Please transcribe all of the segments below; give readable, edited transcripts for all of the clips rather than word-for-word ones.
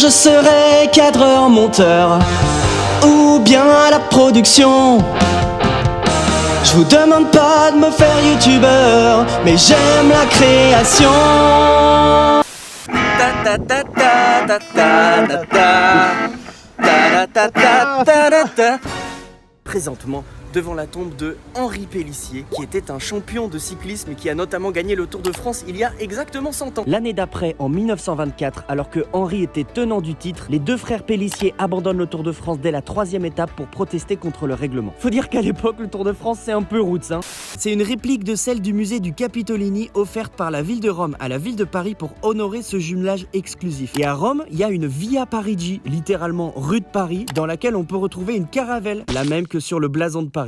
je serai cadreur, monteur ou bien à la production. Je vous demande pas de me faire youtubeur, mais j'aime la création. Ta ta ta ta ta ta ta ta ta ta ta. Présentement devant la tombe de Henri Pélissier, qui était un champion de cyclisme et qui a notamment gagné le Tour de France il y a exactement 100 ans. L'année d'après, en 1924, alors que Henri était tenant du titre, les deux frères Pélissier abandonnent le Tour de France dès la 3e étape pour protester contre le règlement. Faut dire qu'à l'époque, le Tour de France, c'est un peu roots, hein. C'est une réplique de celle du musée du Capitolini offerte par la ville de Rome à la ville de Paris pour honorer ce jumelage exclusif. Et à Rome, il y a une Via Parigi, littéralement rue de Paris, dans laquelle on peut retrouver une caravelle, la même que sur le blason de Paris.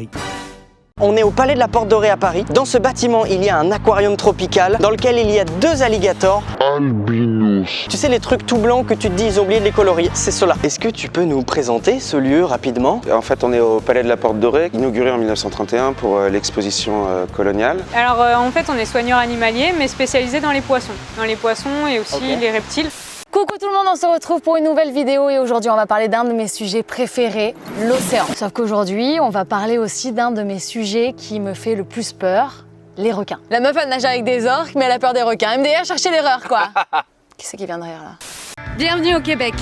On est au Palais de la Porte Dorée à Paris. Dans ce bâtiment, il y a un aquarium tropical dans lequel il y a 2 alligators albinos. Tu sais, les trucs tout blancs que tu te dis ils ont oublié de les colorier, c'est cela. Est-ce que tu peux nous présenter ce lieu rapidement? En fait, on est au Palais de la Porte Dorée, inauguré en 1931 pour l'exposition coloniale. Alors en fait, on est soigneur animalier, mais spécialisé dans les poissons. Dans les poissons et aussi les reptiles. Coucou tout le monde, on se retrouve pour une nouvelle vidéo et aujourd'hui on va parler d'un de mes sujets préférés, l'océan. Sauf qu'aujourd'hui on va parler aussi d'un de mes sujets qui me fait le plus peur, les requins. La meuf elle nage avec des orques mais elle a peur des requins. MDR, cherchez l'erreur quoi. Qui c'est qui vient derrière là? Bienvenue au Québec.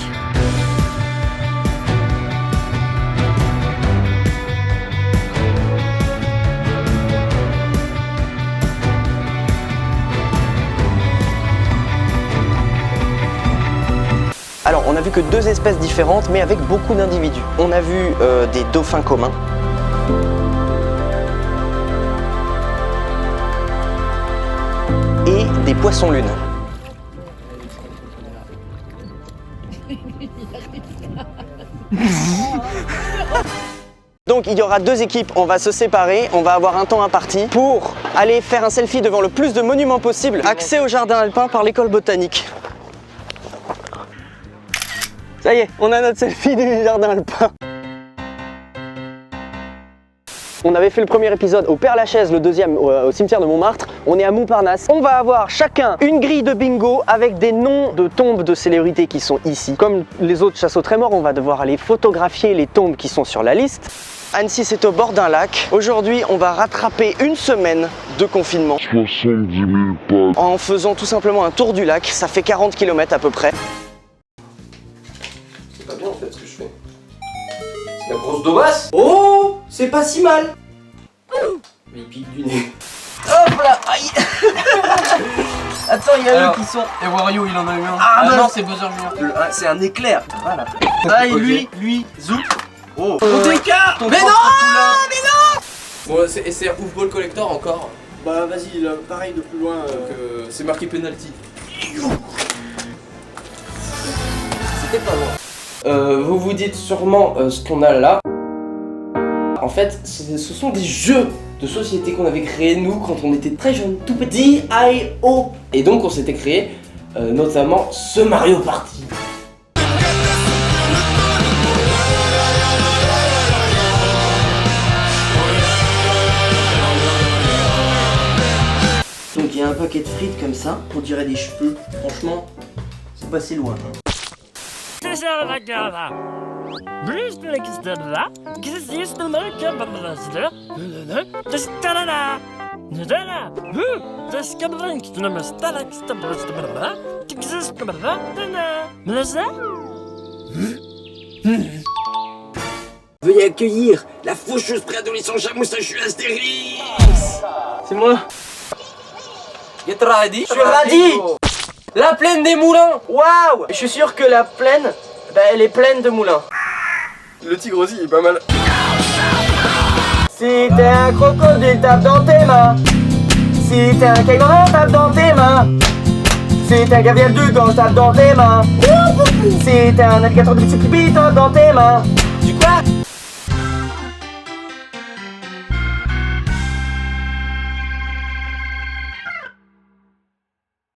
Alors, on a vu que 2 espèces différentes, mais avec beaucoup d'individus. On a vu des dauphins communs. Et des poissons-lunes. Donc il y aura 2 équipes, on va se séparer, on va avoir un temps imparti pour aller faire un selfie devant le plus de monuments possible. Accès au jardin alpin par l'école botanique. Ça y est, on a notre selfie du jardin alpin. On avait fait le premier épisode au Père-Lachaise, le deuxième au cimetière de Montmartre. On est à Montparnasse. On va avoir chacun une grille de bingo avec des noms de tombes de célébrités qui sont ici. Comme les autres chasses aux trémors, on va devoir aller photographier les tombes qui sont sur la liste. Annecy, c'est au bord d'un lac. Aujourd'hui, on va rattraper une semaine de confinement. 70 000 pas. En faisant tout simplement un tour du lac. Ça fait 40 km à peu près. C'est pas bien en fait ce que je fais. C'est la grosse daubasse. Oh, c'est pas si mal. Mais il pique du nez. Hop là, aïe. Attends, il y a eux qui sont... Et Wario il en a eu un. Ah, non, mince. c'est Buzzer Junior. C'est un éclair. Voilà. Ah, et Ok. lui, zoup. Oh. Ton TK. Mais non. Bon, et c'est Oufball Collector encore. Bah vas-y, là, pareil de plus loin. Donc c'est marqué penalty. C'était pas loin. Vous vous dites sûrement ce qu'on a là. En fait, ce sont des jeux de société qu'on avait créés nous quand on était très jeunes, tout petit. D.I.O. Et donc on s'était créé notamment ce Mario Party. Donc il y a un paquet de frites comme ça, on dirait des cheveux. Franchement, c'est pas si loin. Veuillez accueillir la faucheuse préadolescent chat moustachu Astérix. C'est moi. Get ready. Je suis ready. La plaine des moulins. Waouh. Je suis sûr que la plaine, bah, elle est pleine de moulins. Le tigre aussi il est pas mal. Si t'es un crocodile, tape dans tes mains. Si t'es un caïman, tape dans tes mains. Si t'es un gavial du gange, tape dans tes mains. Si t'es un alligator de Mississippi, tape dans tes mains. Du quoi?